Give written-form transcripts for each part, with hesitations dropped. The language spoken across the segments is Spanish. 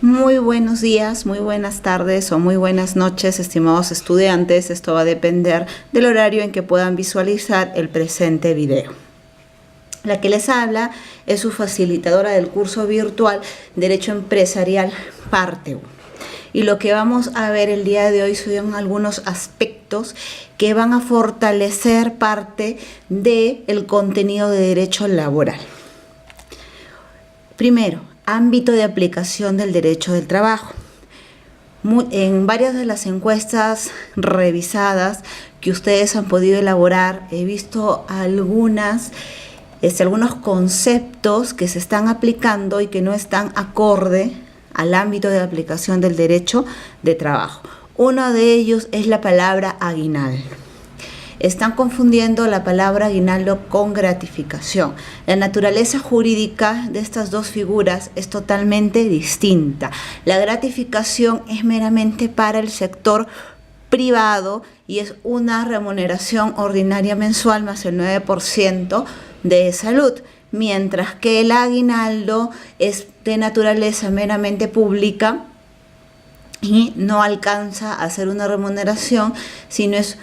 Muy buenos días, muy buenas tardes o muy buenas noches, estimados estudiantes. Esto va a depender del horario en que puedan visualizar el presente video. La que les habla es su facilitadora del curso virtual Derecho Empresarial, parte 1. Y lo que vamos a ver el día de hoy son algunos aspectos que van a fortalecer parte del contenido de derecho laboral. Primero, ámbito de aplicación del derecho del trabajo. En varias de las encuestas revisadas que ustedes han podido elaborar, he visto algunos conceptos que se están aplicando y que no están acorde al ámbito de aplicación del derecho de trabajo. Uno de ellos es la palabra aguinaldo. Están confundiendo la palabra aguinaldo con gratificación. La naturaleza jurídica de estas dos figuras es totalmente distinta. La gratificación es meramente para el sector privado y es una remuneración ordinaria mensual más el 9% de salud, mientras que el aguinaldo es de naturaleza meramente pública y no alcanza a ser una remuneración, sino es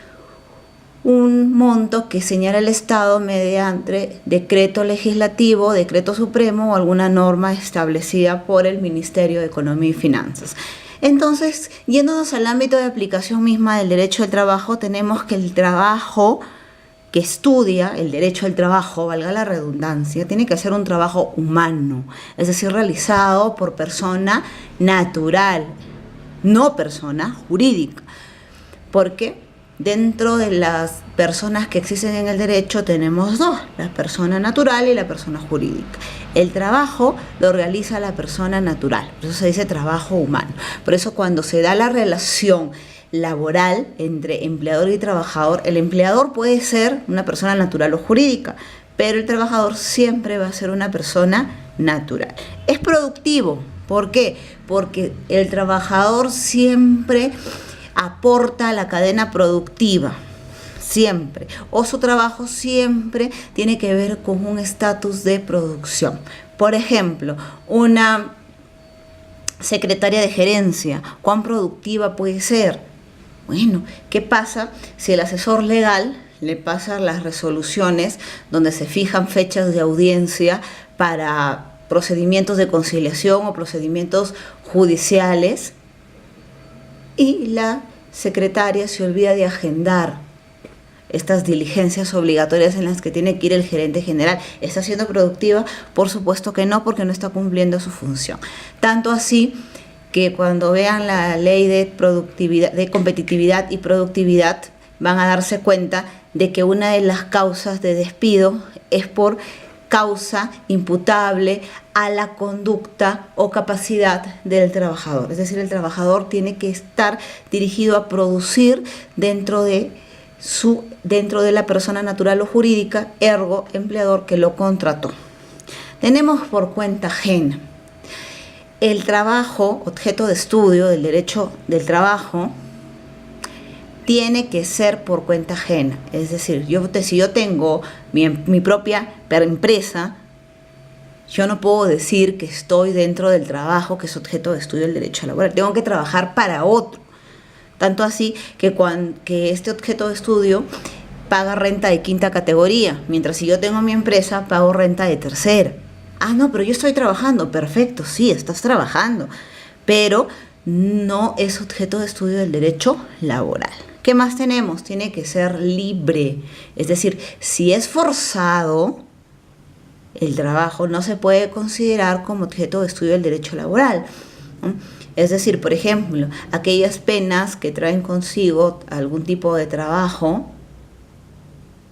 un monto que señala el Estado mediante decreto legislativo, decreto supremo o alguna norma establecida por el Ministerio de Economía y Finanzas. Entonces, yéndonos al ámbito de aplicación misma del derecho del trabajo, tenemos que el trabajo que estudia el derecho del trabajo, valga la redundancia, tiene que ser un trabajo humano, es decir, realizado por persona natural, no persona jurídica. Porque dentro de las personas que existen en el derecho tenemos dos, la persona natural y la persona jurídica. El trabajo lo realiza la persona natural, por eso se dice trabajo humano. Por eso cuando se da la relación laboral entre empleador y trabajador, el empleador puede ser una persona natural o jurídica, pero el trabajador siempre va a ser una persona natural. Es productivo, ¿por qué? Porque el trabajador siempre aporta a la cadena productiva, siempre, o su trabajo siempre tiene que ver con un estatus de producción. Por ejemplo, una secretaria de gerencia, ¿cuán productiva puede ser? Bueno, ¿qué pasa si el asesor legal le pasa las resoluciones donde se fijan fechas de audiencia para procedimientos de conciliación o procedimientos judiciales y la secretaria se olvida de agendar estas diligencias obligatorias en las que tiene que ir el gerente general? ¿Está siendo productiva? Por supuesto que no, porque no está cumpliendo su función. Tanto así que cuando vean la ley de productividad, de competitividad y productividad, van a darse cuenta de que una de las causas de despido es por causa imputable a la conducta o capacidad del trabajador. Es decir, el trabajador tiene que estar dirigido a producir dentro de la persona natural o jurídica, ergo empleador que lo contrató. Tenemos por cuenta ajena. El trabajo, objeto de estudio del derecho del trabajo, tiene que ser por cuenta ajena. Es decir, si yo tengo mi propia empresa, yo no puedo decir que estoy dentro del trabajo que es objeto de estudio del derecho laboral. Tengo que trabajar para otro. Tanto así que este objeto de estudio paga renta de quinta categoría, mientras si yo tengo mi empresa, pago renta de tercera. Ah, no, pero yo estoy trabajando. Perfecto, sí, estás trabajando, pero no es objeto de estudio del derecho laboral. ¿Qué más tenemos? Tiene que ser libre. Es decir, si es forzado, el trabajo no se puede considerar como objeto de estudio del derecho laboral. Es decir, por ejemplo, aquellas penas que traen consigo algún tipo de trabajo,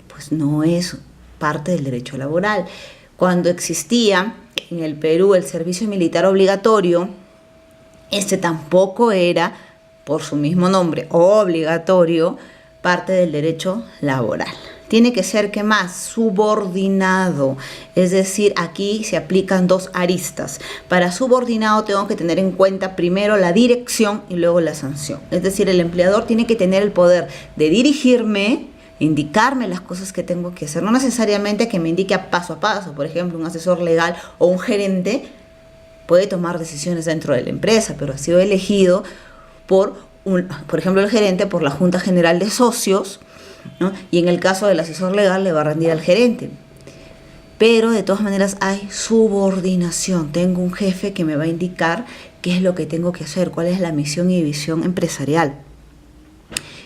pues no es parte del derecho laboral. Cuando existía en el Perú el servicio militar obligatorio, este tampoco era, por su mismo nombre, obligatorio, parte del derecho laboral. Tiene que ser, ¿qué más? Subordinado. Es decir, aquí se aplican dos aristas. Para subordinado tengo que tener en cuenta primero la dirección y luego la sanción. Es decir, el empleador tiene que tener el poder de dirigirme, indicarme las cosas que tengo que hacer, no necesariamente que me indique a paso, por ejemplo, un asesor legal o un gerente, puede tomar decisiones dentro de la empresa, pero ha sido elegido por ejemplo, el gerente por la Junta General de Socios, ¿no? Y en el caso del asesor legal le va a rendir al gerente. Pero de todas maneras hay subordinación. Tengo un jefe que me va a indicar qué es lo que tengo que hacer, cuál es la misión y visión empresarial.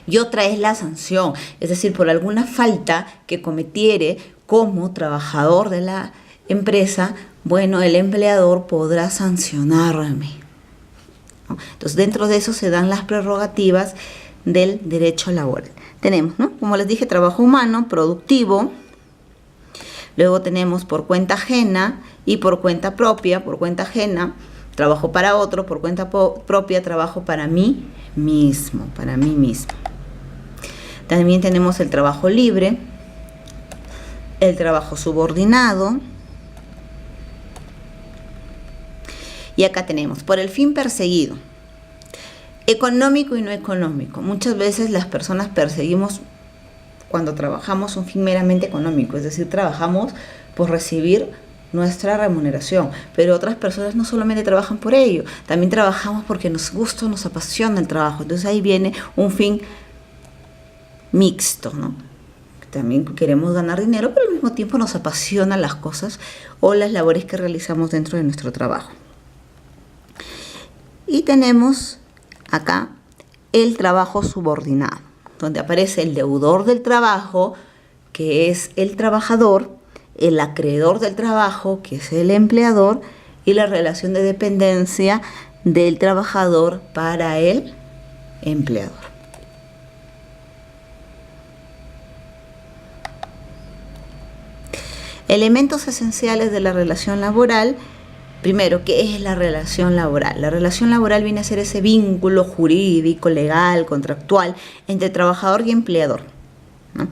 Y otra es la sanción, es decir, por alguna falta que cometiere como trabajador de la empresa, bueno, el empleador podrá sancionarme, ¿no? Entonces, dentro de eso se dan las prerrogativas del derecho laboral. Tenemos, ¿no?, como les dije, trabajo humano, productivo. Luego tenemos por cuenta ajena y por cuenta propia. Por cuenta ajena, trabajo para otro. Por cuenta propia, trabajo para mí mismo, para mí mismo. También tenemos el trabajo libre, el trabajo subordinado. Y acá tenemos por el fin perseguido, económico y no económico. Muchas veces las personas perseguimos cuando trabajamos un fin meramente económico, es decir, trabajamos por recibir nuestra remuneración, pero otras personas no solamente trabajan por ello, también trabajamos porque nos gusta, nos apasiona el trabajo. Entonces ahí viene un fin mixto, ¿no? También queremos ganar dinero, pero al mismo tiempo nos apasionan las cosas o las labores que realizamos dentro de nuestro trabajo. Y tenemos acá el trabajo subordinado, donde aparece el deudor del trabajo, que es el trabajador, el acreedor del trabajo, que es el empleador, y la relación de dependencia del trabajador para el empleador. Elementos esenciales de la relación laboral. Primero, ¿qué es la relación laboral? La relación laboral viene a ser ese vínculo jurídico, legal, contractual entre trabajador y empleador, ¿no?,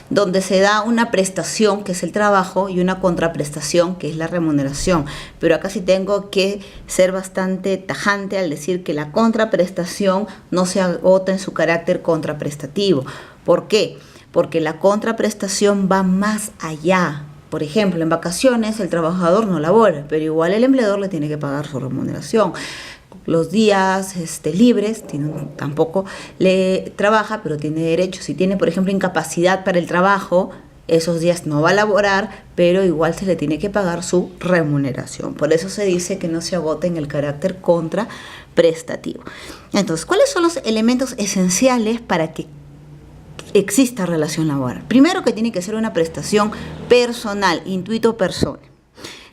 donde se da una prestación, que es el trabajo, y una contraprestación, que es la remuneración. Pero acá sí tengo que ser bastante tajante al decir que la contraprestación no se agota en su carácter contraprestativo. ¿Por qué? Porque la contraprestación va más allá. Por ejemplo, en vacaciones el trabajador no labora, pero igual el empleador le tiene que pagar su remuneración. Los días libres, tampoco le trabaja, pero tiene derecho. Si tiene, por ejemplo, incapacidad para el trabajo, esos días no va a laborar, pero igual se le tiene que pagar su remuneración. Por eso se dice que no se agota en el carácter contraprestativo. Entonces, ¿cuáles son los elementos esenciales para que exista relación laboral? Primero, que tiene que ser una prestación personal, intuito personae.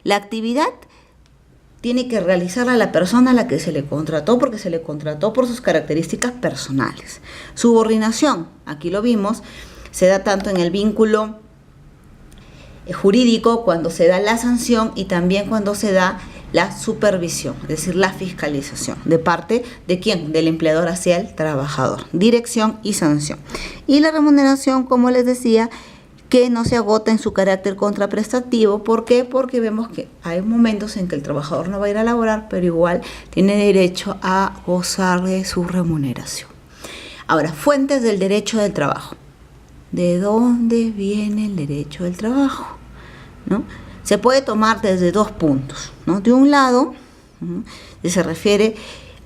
La actividad tiene que realizarla la persona a la que se le contrató, porque se le contrató por sus características personales. Subordinación, aquí lo vimos, se da tanto en el vínculo jurídico, cuando se da la sanción, y también cuando se da la supervisión, es decir, la fiscalización. ¿De parte de quién? Del empleador hacia el trabajador. Dirección y sanción. Y la remuneración, como les decía, que no se agota en su carácter contraprestativo. ¿Por qué? Porque vemos que hay momentos en que el trabajador no va a ir a laborar, pero igual tiene derecho a gozar de su remuneración. Ahora, fuentes del derecho del trabajo. ¿De dónde viene el derecho del trabajo? ¿No? Se puede tomar desde dos puntos, ¿no? De un lado, se refiere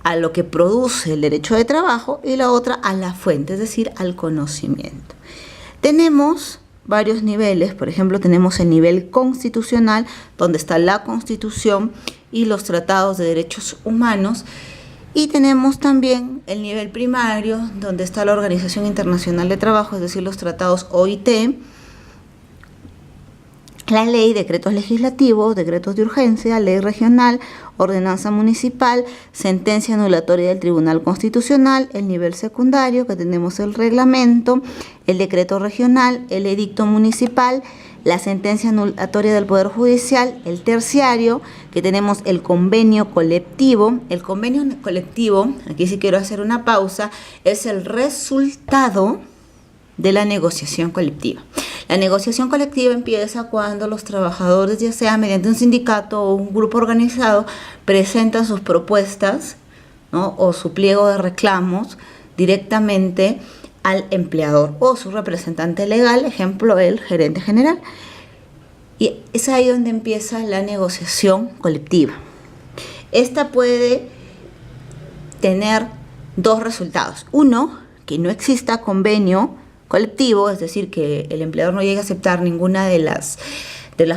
a lo que produce el derecho de trabajo, y la otra a la fuente, es decir, al conocimiento. Tenemos varios niveles. Por ejemplo, tenemos el nivel constitucional, donde está la Constitución y los tratados de derechos humanos, y tenemos también el nivel primario, donde está la Organización Internacional de Trabajo, es decir, los tratados OIT, la ley, decretos legislativos, decretos de urgencia, ley regional, ordenanza municipal, sentencia anulatoria del Tribunal Constitucional. El nivel secundario, que tenemos el reglamento, el decreto regional, el edicto municipal, la sentencia anulatoria del Poder Judicial. El terciario, que tenemos el convenio colectivo. El convenio colectivo, aquí sí quiero hacer una pausa, es el resultado de la negociación colectiva. La negociación colectiva empieza cuando los trabajadores, ya sea mediante un sindicato o un grupo organizado, presentan sus propuestas, ¿no?, o su pliego de reclamos directamente al empleador o su representante legal, ejemplo, el gerente general. Y es ahí donde empieza la negociación colectiva. Esta puede tener dos resultados. Uno, que no exista convenio colectivo, es decir, que el empleador no llegue a aceptar ninguna de las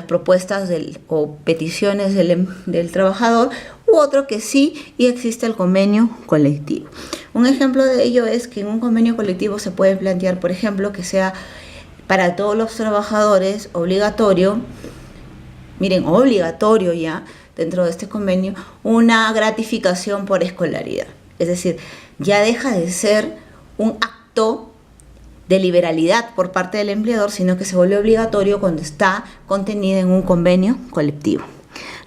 propuestas o peticiones del trabajador, u otro que sí y existe el convenio colectivo. Un ejemplo de ello es que en un convenio colectivo se puede plantear, por ejemplo, que sea para todos los trabajadores obligatorio, obligatorio ya dentro de este convenio, una gratificación por escolaridad. Es decir, ya deja de ser un acto de liberalidad por parte del empleador, sino que se vuelve obligatorio cuando está contenida en un convenio colectivo.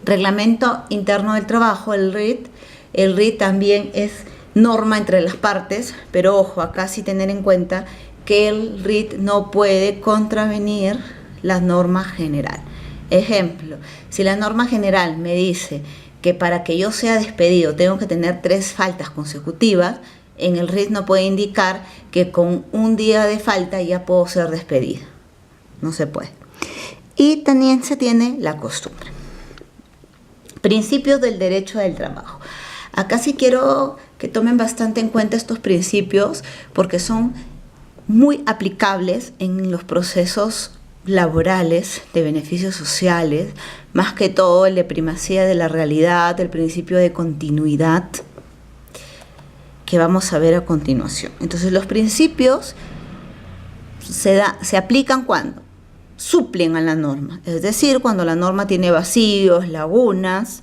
Reglamento Interno del Trabajo, el RIT. El RIT también es norma entre las partes, pero ojo, acá sí tener en cuenta que el RIT no puede contravenir la norma general. Ejemplo, si la norma general me dice que para que yo sea despedido tengo que tener 3 faltas consecutivas, en el RIT no puede indicar que con un día de falta ya puedo ser despedido. No se puede. Y también se tiene la costumbre. Principios del derecho del trabajo. Acá sí quiero que tomen bastante en cuenta estos principios porque son muy aplicables en los procesos laborales de beneficios sociales, más que todo el de primacía de la realidad, el principio de continuidad, que vamos a ver a continuación. Entonces los principios se aplican cuando suplen a la norma, es decir, cuando la norma tiene vacíos, lagunas,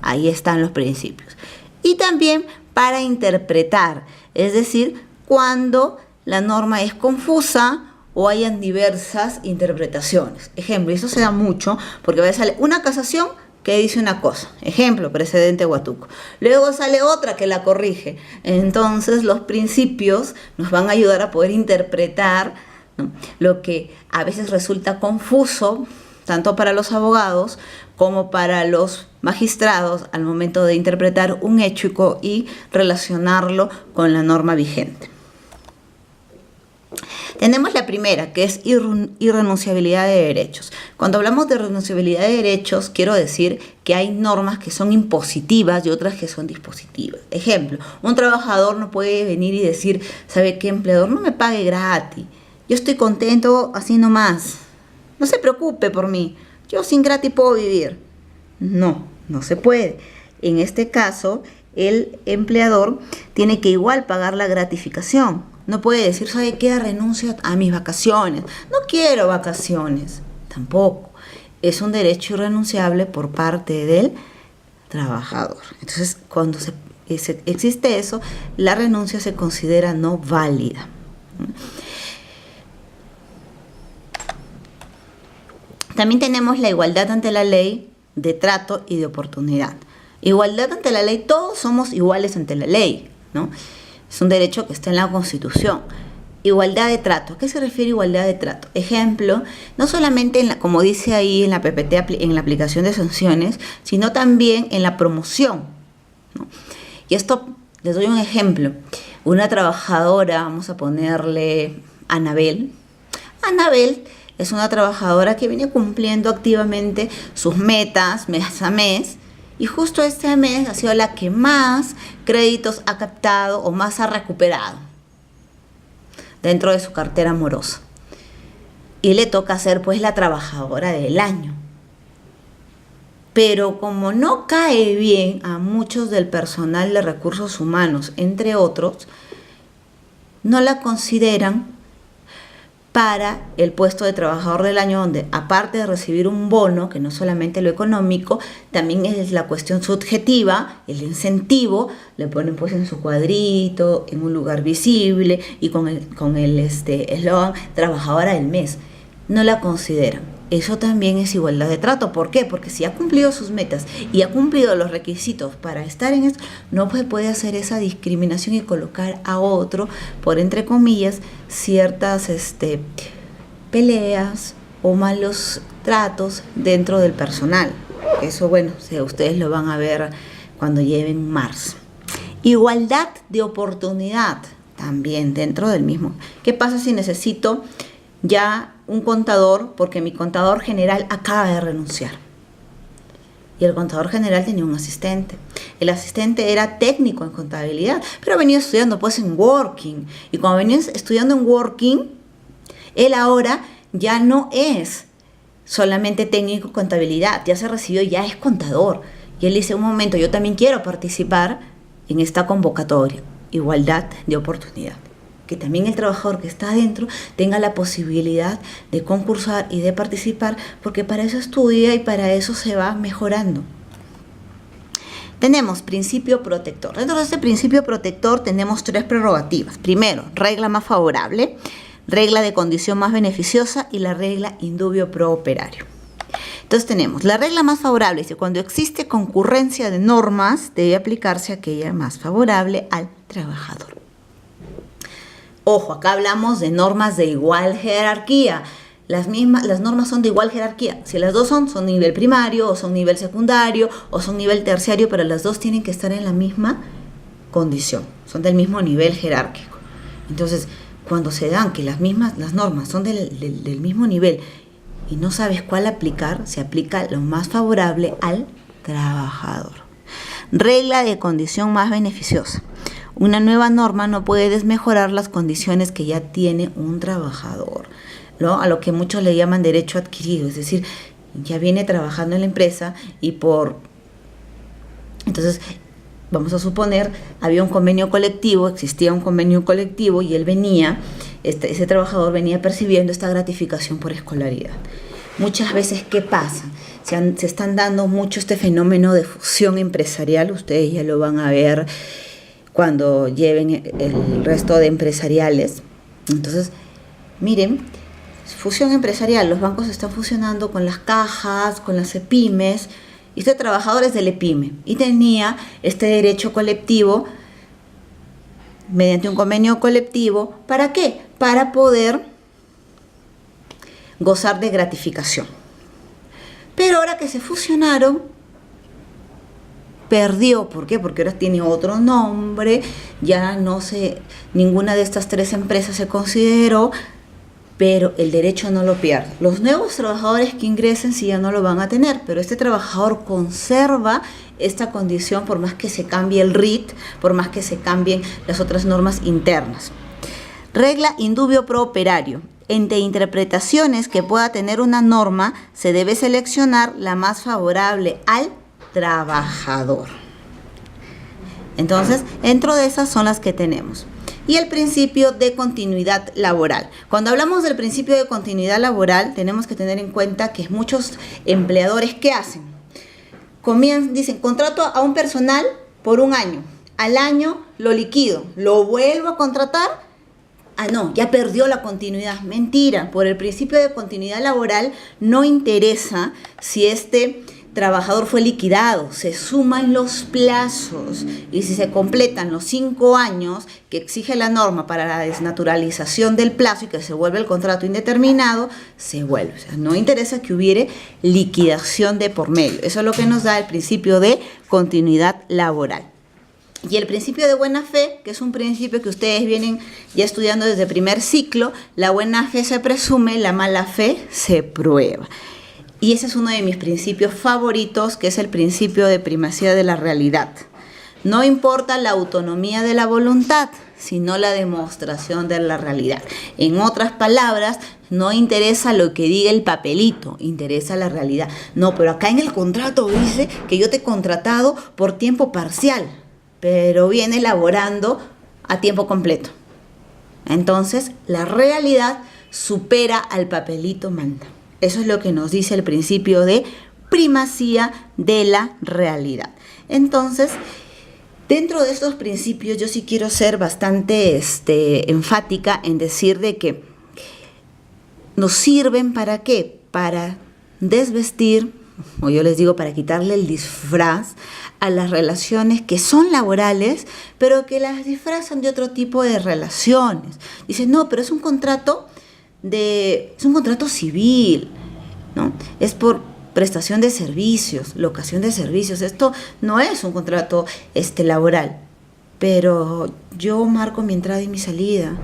ahí están los principios. Y también para interpretar, es decir, cuando la norma es confusa o hayan diversas interpretaciones. Ejemplo, y eso se da mucho porque a veces sale una casación que dice una cosa, ejemplo, precedente Huatuco. Luego sale otra que la corrige. Entonces los principios nos van a ayudar a poder interpretar, ¿no?, lo que a veces resulta confuso, tanto para los abogados como para los magistrados al momento de interpretar un hecho y relacionarlo con la norma vigente. Tenemos la primera, que es irrenunciabilidad de derechos. Cuando hablamos de irrenunciabilidad de derechos, quiero decir que hay normas que son impositivas y otras que son dispositivas. Ejemplo, un trabajador no puede venir y decir, ¿sabe qué, empleador? No me pague gratis. Yo estoy contento así nomás. No se preocupe por mí. Yo sin gratis puedo vivir. No se puede. En este caso, el empleador tiene que igual pagar la gratificación. No puede decir, ¿sabe qué? Renuncio a mis vacaciones. No quiero vacaciones. Tampoco. Es un derecho irrenunciable por parte del trabajador. Entonces, cuando existe eso, la renuncia se considera no válida. También tenemos la igualdad ante la ley de trato y de oportunidad. Igualdad ante la ley, todos somos iguales ante la ley, ¿no? Es un derecho que está en la Constitución. Igualdad de trato. ¿A qué se refiere igualdad de trato? Ejemplo, no solamente como dice ahí en la PPT, en la aplicación de sanciones, sino también en la promoción, ¿no? Y esto, les doy un ejemplo. Una trabajadora, vamos a ponerle Anabel. Anabel es una trabajadora que viene cumpliendo activamente sus metas mes a mes. Y justo este mes ha sido la que más créditos ha captado o más ha recuperado dentro de su cartera amorosa. Y le toca ser pues la trabajadora del año. Pero como no cae bien a muchos del personal de recursos humanos, entre otros, no la consideran para el puesto de trabajador del año, donde aparte de recibir un bono, que no solamente lo económico, también es la cuestión subjetiva, el incentivo, le ponen pues en su cuadrito, en un lugar visible y con el eslogan trabajadora del mes. No la consideran. Eso también es igualdad de trato. ¿Por qué? Porque si ha cumplido sus metas y ha cumplido los requisitos para estar en esto, no puede hacer esa discriminación y colocar a otro por, entre comillas, ciertas peleas o malos tratos dentro del personal. Eso, bueno, ustedes lo van a ver cuando lleven marzo. Igualdad de oportunidad también dentro del mismo. ¿Qué pasa si necesito ya un contador porque mi contador general acaba de renunciar? Y el contador general tenía un asistente. El asistente era técnico en contabilidad, pero venía estudiando pues en Working. Y cuando venía estudiando en Working, él ahora ya no es solamente técnico en contabilidad, ya se recibió, ya es contador. Y él dice, un momento, yo también quiero participar en esta convocatoria, igualdad de oportunidad. Que también el trabajador que está adentro tenga la posibilidad de concursar y de participar, porque para eso estudia y para eso se va mejorando. Tenemos principio protector. Dentro de este principio protector tenemos 3 prerrogativas. Primero, regla más favorable, regla de condición más beneficiosa y la regla indubio pro operario. Entonces tenemos la regla más favorable, dice, cuando existe concurrencia de normas, debe aplicarse aquella más favorable al trabajador. Ojo, acá hablamos de normas de igual jerarquía. Las normas son de igual jerarquía. Si las dos son nivel primario, o son nivel secundario, o son nivel terciario, pero las dos tienen que estar en la misma condición, son del mismo nivel jerárquico. Entonces, cuando se dan que las normas son del mismo nivel y no sabes cuál aplicar, se aplica lo más favorable al trabajador. Regla de condición más beneficiosa. Una nueva norma no puede desmejorar las condiciones que ya tiene un trabajador, ¿no? A lo que muchos le llaman derecho adquirido, es decir, ya viene trabajando en la empresa y entonces, vamos a suponer, había un convenio colectivo, existía un convenio colectivo y él ese trabajador venía percibiendo esta gratificación por escolaridad. Muchas veces, ¿qué pasa? Se están dando mucho este fenómeno de fusión empresarial, ustedes ya lo van a ver cuando lleven el resto de empresariales. Entonces, miren, fusión empresarial, los bancos están fusionando con las cajas, con las EPIMES, y este trabajador es del EPIME, y tenía este derecho colectivo mediante un convenio colectivo, ¿para qué? Para poder gozar de gratificación. Pero ahora que se fusionaron, perdió. ¿Por qué? Porque ahora tiene otro nombre, ya ninguna de estas 3 empresas se consideró, pero el derecho no lo pierde. Los nuevos trabajadores que ingresen sí ya no lo van a tener, pero este trabajador conserva esta condición por más que se cambie el RIT, por más que se cambien las otras normas internas. Regla indubio pro operario. Entre interpretaciones que pueda tener una norma, se debe seleccionar la más favorable al trabajador. Entonces, dentro de esas son las que tenemos. Y el principio de continuidad laboral. Cuando hablamos del principio de continuidad laboral, tenemos que tener en cuenta que muchos empleadores, ¿qué hacen? Dicen, contrato a un personal por 1 año. Al año lo liquido, lo vuelvo a contratar. Ah, no, ya perdió la continuidad. Mentira, por el principio de continuidad laboral no interesa si este trabajador fue liquidado, se suman los plazos y si se completan los 5 años que exige la norma para la desnaturalización del plazo y que se vuelve el contrato indeterminado, se vuelve. O sea, no interesa que hubiere liquidación de por medio. Eso es lo que nos da el principio de continuidad laboral. Y el principio de buena fe, que es un principio que ustedes vienen ya estudiando desde primer ciclo, la buena fe se presume, la mala fe se prueba. Y ese es uno de mis principios favoritos, que es el principio de primacía de la realidad. No importa la autonomía de la voluntad, sino la demostración de la realidad. En otras palabras, no interesa lo que diga el papelito, interesa la realidad. No, pero acá en el contrato dice que yo te he contratado por tiempo parcial, pero viene laborando a tiempo completo. Entonces, la realidad supera al papelito manda. Eso es lo que nos dice el principio de primacía de la realidad. Entonces, dentro de estos principios, yo sí quiero ser bastante enfática en decir de que nos sirven ¿para qué? Para desvestir, o yo les digo, para quitarle el disfraz a las relaciones que son laborales, pero que las disfrazan de otro tipo de relaciones. Dicen, no, pero es un contrato civil, ¿no? Es por prestación de servicios, locación de servicios. Esto no es un contrato laboral, pero yo marco mi entrada y mi salida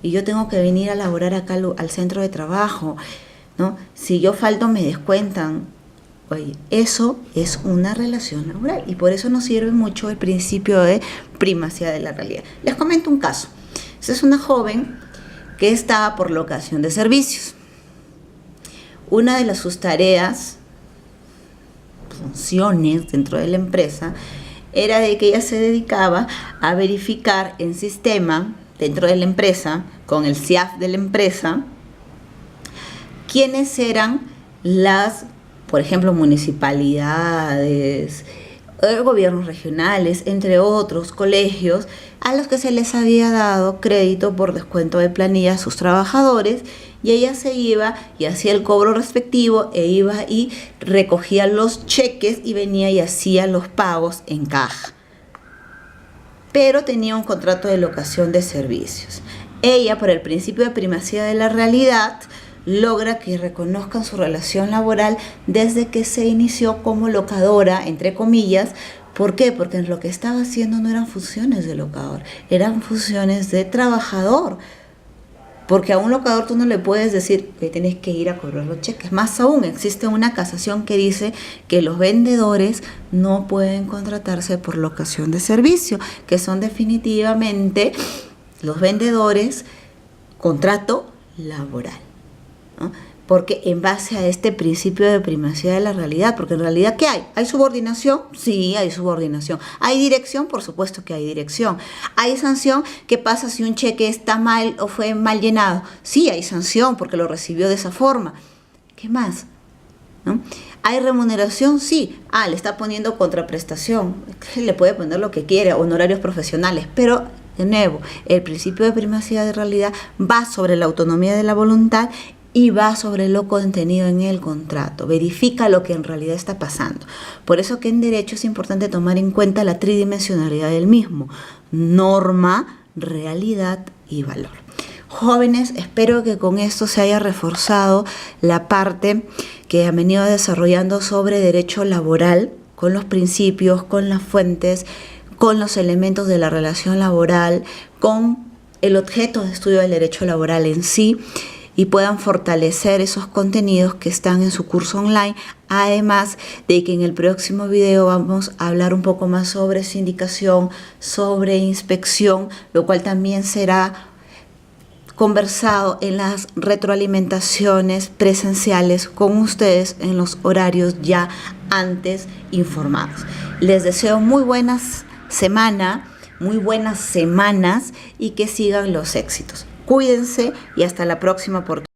y yo tengo que venir a laborar acá al centro de trabajo, ¿no? Si yo falto me descuentan. Oye, eso es una relación laboral y por eso nos sirve mucho el principio de primacía de la realidad. Les comento un caso. Esta es una joven que estaba por locación de servicios. Una de sus tareas, funciones dentro de la empresa, era de que ella se dedicaba a verificar en sistema dentro de la empresa, con el CIAF de la empresa, quiénes eran las, por ejemplo, municipalidades, gobiernos regionales, entre otros colegios, a los que se les había dado crédito por descuento de planilla a sus trabajadores, y ella se iba y hacía el cobro respectivo e iba y recogía los cheques y venía y hacía los pagos en caja. Pero tenía un contrato de locación de servicios. Ella, por el principio de primacía de la realidad, logra que reconozcan su relación laboral desde que se inició como locadora, entre comillas. ¿Por qué? Porque lo que estaba haciendo no eran funciones de locador, eran funciones de trabajador. Porque a un locador tú no le puedes decir que tienes que ir a cobrar los cheques. Más aún, existe una casación que dice que los vendedores no pueden contratarse por locación de servicio, que son definitivamente los vendedores contrato laboral, ¿no? Porque en base a este principio de primacía de la realidad, porque en realidad, ¿qué hay? ¿Hay subordinación? Sí, hay subordinación. ¿Hay dirección? Por supuesto que hay dirección. ¿Hay sanción? ¿Qué pasa si un cheque está mal o fue mal llenado? Sí, hay sanción porque lo recibió de esa forma. ¿Qué más? ¿No? ¿Hay remuneración? Sí. Le está poniendo contraprestación. Le puede poner lo que quiere, honorarios profesionales, pero de nuevo, el principio de primacía de realidad va sobre la autonomía de la voluntad y va sobre lo contenido en el contrato. Verifica lo que en realidad está pasando. Por eso que en derecho es importante tomar en cuenta la tridimensionalidad del mismo: norma, realidad y valor. Jóvenes, espero que con esto se haya reforzado la parte que han venido desarrollando sobre derecho laboral, con los principios, con las fuentes, con los elementos de la relación laboral, con el objeto de estudio del derecho laboral en sí, y puedan fortalecer esos contenidos que están en su curso online. Además de que en el próximo video vamos a hablar un poco más sobre sindicación, sobre inspección, lo cual también será conversado en las retroalimentaciones presenciales con ustedes en los horarios ya antes informados. Les deseo muy buenas semanas y que sigan los éxitos. Cuídense y hasta la próxima oportunidad.